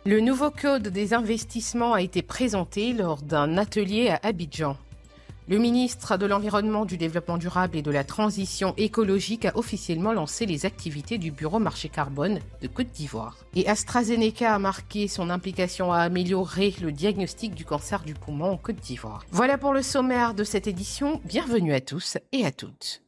Le nouveau code des investissements a été présenté lors d'un atelier à Abidjan. Le ministre de l'Environnement, du Développement durable et de la Transition écologique a officiellement lancé les activités du Bureau Marché Carbone de Côte d'Ivoire. Et AstraZeneca a marqué son implication à améliorer le diagnostic du cancer du poumon en Côte d'Ivoire. Voilà pour le sommaire de cette édition. Bienvenue à tous et à toutes.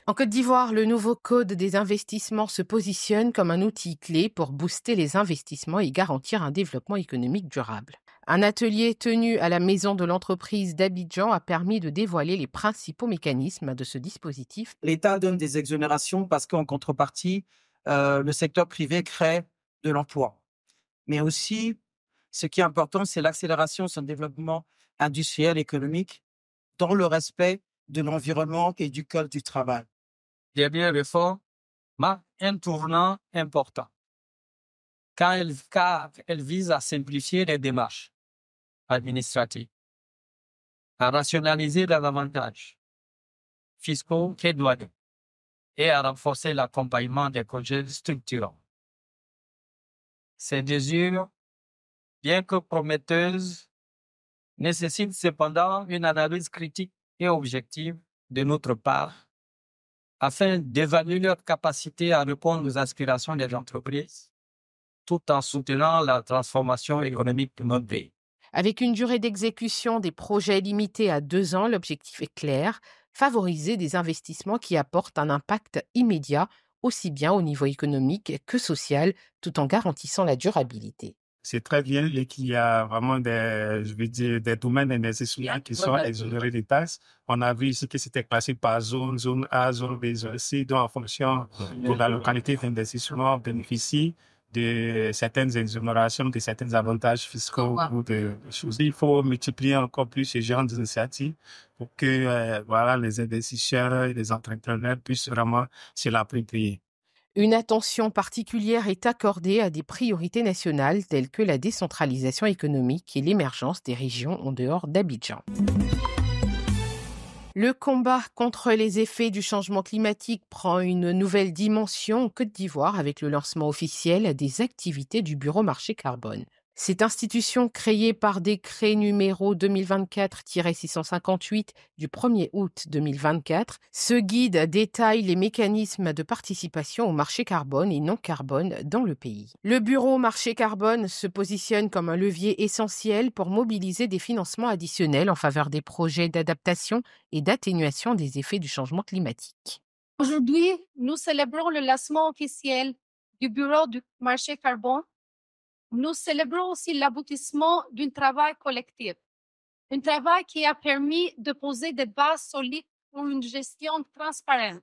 En Côte d'Ivoire, le nouveau code des investissements se positionne comme un outil clé pour booster les investissements et garantir un développement économique durable. Un atelier tenu à la maison de l'entreprise d'Abidjan a permis de dévoiler les principaux mécanismes de ce dispositif. L'État donne des exonérations parce qu'en contrepartie, le secteur privé crée de l'emploi. Mais aussi, ce qui est important, c'est l'accélération de son développement industriel et économique dans le respect de l'environnement et du code du travail. Dernière réforme marque un tournant important, car elle vise à simplifier les démarches administratives, à rationaliser les avantages fiscaux et douaniers et à renforcer l'accompagnement des projets structurants. Ces mesures, bien que prometteuses, nécessitent cependant une analyse critique et objective de notre part afin d'évaluer leur capacité à répondre aux aspirations des entreprises, tout en soutenant la transformation économique de notre pays. Avec une durée d'exécution des projets limitée à 2 ans, l'objectif est clair, favoriser des investissements qui apportent un impact immédiat, aussi bien au niveau économique que social, tout en garantissant la durabilité. C'est très bien et qu'il y a vraiment des domaines d'investissement qui sont exonérés des taxes. On a vu ici que c'était classé par zone A, zone B, zone C, donc en fonction de la localité d'investissement, on bénéficie de certaines exonérations, de certains avantages fiscaux ou de choses. Il faut multiplier encore plus ce genre d'initiatives pour que les investisseurs et les entrepreneurs puissent vraiment se l'approprier. Une attention particulière est accordée à des priorités nationales telles que la décentralisation économique et l'émergence des régions en dehors d'Abidjan. Le combat contre les effets du changement climatique prend une nouvelle dimension en Côte d'Ivoire avec le lancement officiel des activités du Bureau Marché Carbone. Cette institution, créée par décret numéro 2024-658 du 1er août 2024, ce guide détaille les mécanismes de participation au marché carbone et non carbone dans le pays. Le Bureau Marché Carbone se positionne comme un levier essentiel pour mobiliser des financements additionnels en faveur des projets d'adaptation et d'atténuation des effets du changement climatique. Aujourd'hui, nous célébrons le lancement officiel du Bureau du Marché Carbone. Nous célébrons aussi l'aboutissement d'un travail collectif, un travail qui a permis de poser des bases solides pour une gestion transparente,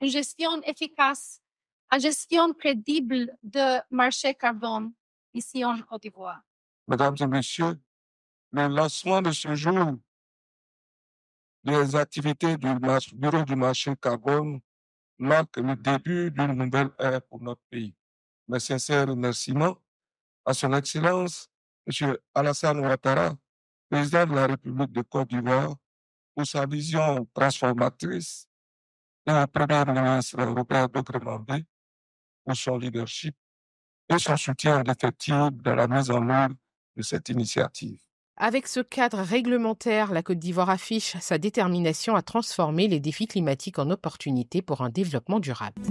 une gestion efficace, une gestion crédible de marché carbone ici en Côte d'Ivoire. Mesdames et messieurs, le lancement de ce jour des activités du Bureau du marché carbone marque le début d'une nouvelle ère pour notre pays. Mes sincères remerciements à son Excellence, M. Alassane Ouattara, président de la République de Côte d'Ivoire, pour sa vision transformatrice, et au Premier ministre Robert Dogre-Mambé pour son leadership et son soutien indéfectible dans la mise en œuvre de cette initiative. Avec ce cadre réglementaire, la Côte d'Ivoire affiche sa détermination à transformer les défis climatiques en opportunités pour un développement durable.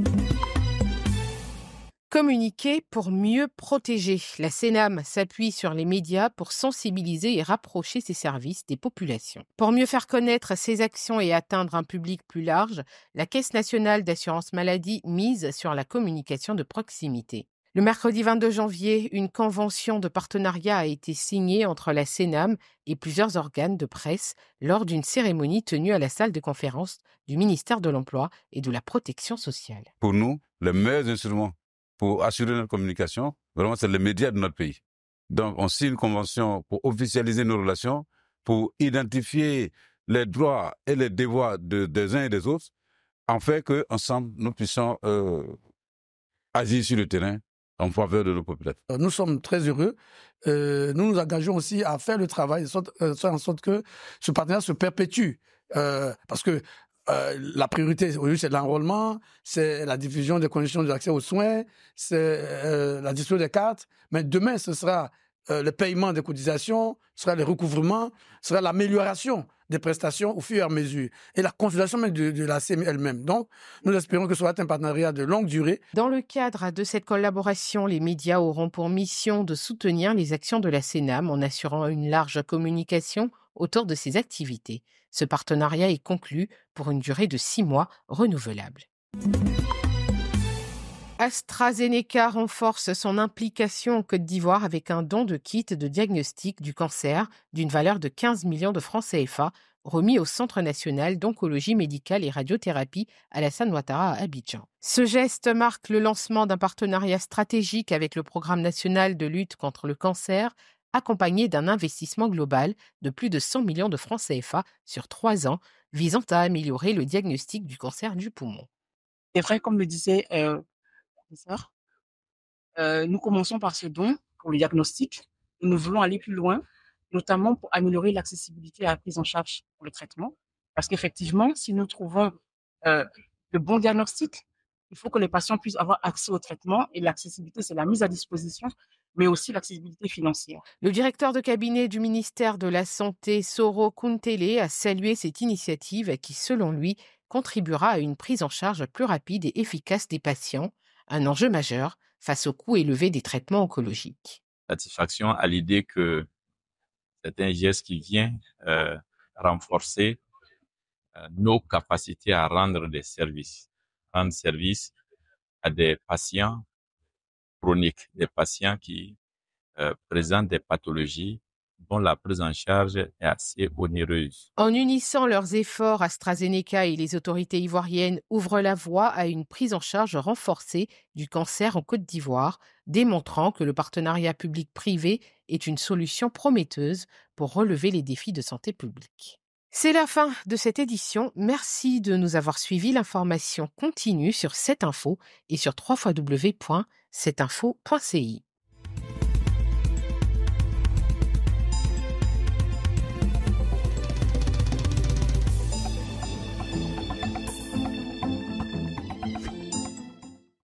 Communiquer pour mieux protéger. La CNAM s'appuie sur les médias pour sensibiliser et rapprocher ses services des populations. Pour mieux faire connaître ses actions et atteindre un public plus large, la Caisse nationale d'assurance maladie mise sur la communication de proximité. Le mercredi 22 janvier, une convention de partenariat a été signée entre la CNAM et plusieurs organes de presse lors d'une cérémonie tenue à la salle de conférence du ministère de l'Emploi et de la Protection sociale. Pour nous, les meilleurs instruments pour assurer notre communication, vraiment, c'est les médias de notre pays. Donc, on signe une convention pour officialiser nos relations, pour identifier les droits et les devoirs des uns et des autres, en fait qu'ensemble, nous puissions agir sur le terrain en faveur de nos populations. Nous sommes très heureux. Nous nous engageons aussi à faire le travail, en sorte que ce partenariat se perpétue. Parce que la priorité, aujourd'hui, c'est l'enrôlement, c'est la diffusion des conditions d'accès aux soins, c'est la distribution des cartes. Mais demain, ce sera le paiement des cotisations, ce sera le recouvrement, ce sera l'amélioration des prestations au fur et à mesure et la consolidation même de la CMU elle-même. Donc, nous espérons que ce soit un partenariat de longue durée. Dans le cadre de cette collaboration, les médias auront pour mission de soutenir les actions de la CNAM en assurant une large communication autour de ses activités. Ce partenariat est conclu pour une durée de 6 mois renouvelable. AstraZeneca renforce son implication en Côte d'Ivoire avec un don de kits de diagnostic du cancer d'une valeur de 15 millions de francs CFA remis au Centre national d'oncologie médicale et radiothérapie Alassane Ouattara à Abidjan. Ce geste marque le lancement d'un partenariat stratégique avec le Programme national de lutte contre le cancer, accompagné d'un investissement global de plus de 100 millions de francs CFA sur 3 ans, visant à améliorer le diagnostic du cancer du poumon. C'est vrai, comme le disait le professeur, nous commençons par ce don pour le diagnostic et nous voulons aller plus loin, notamment pour améliorer l'accessibilité à la prise en charge pour le traitement. Parce qu'effectivement, si nous trouvons de bons diagnostics, il faut que les patients puissent avoir accès au traitement et l'accessibilité, c'est la mise à disposition, mais aussi l'accessibilité financière. Le directeur de cabinet du ministère de la Santé, Soro Kuntele, a salué cette initiative qui, selon lui, contribuera à une prise en charge plus rapide et efficace des patients, un enjeu majeur face au coût élevé des traitements oncologiques. Satisfaction à l'idée que c'est un geste qui vient renforcer nos capacités à rendre service à des patients chroniques, des patients qui présentent des pathologies dont la prise en charge est assez onéreuse. En unissant leurs efforts, AstraZeneca et les autorités ivoiriennes ouvrent la voie à une prise en charge renforcée du cancer en Côte d'Ivoire, démontrant que le partenariat public-privé est une solution prometteuse pour relever les défis de santé publique. C'est la fin de cette édition. Merci de nous avoir suivis. L'information continue sur 7info et sur www.7info.ci.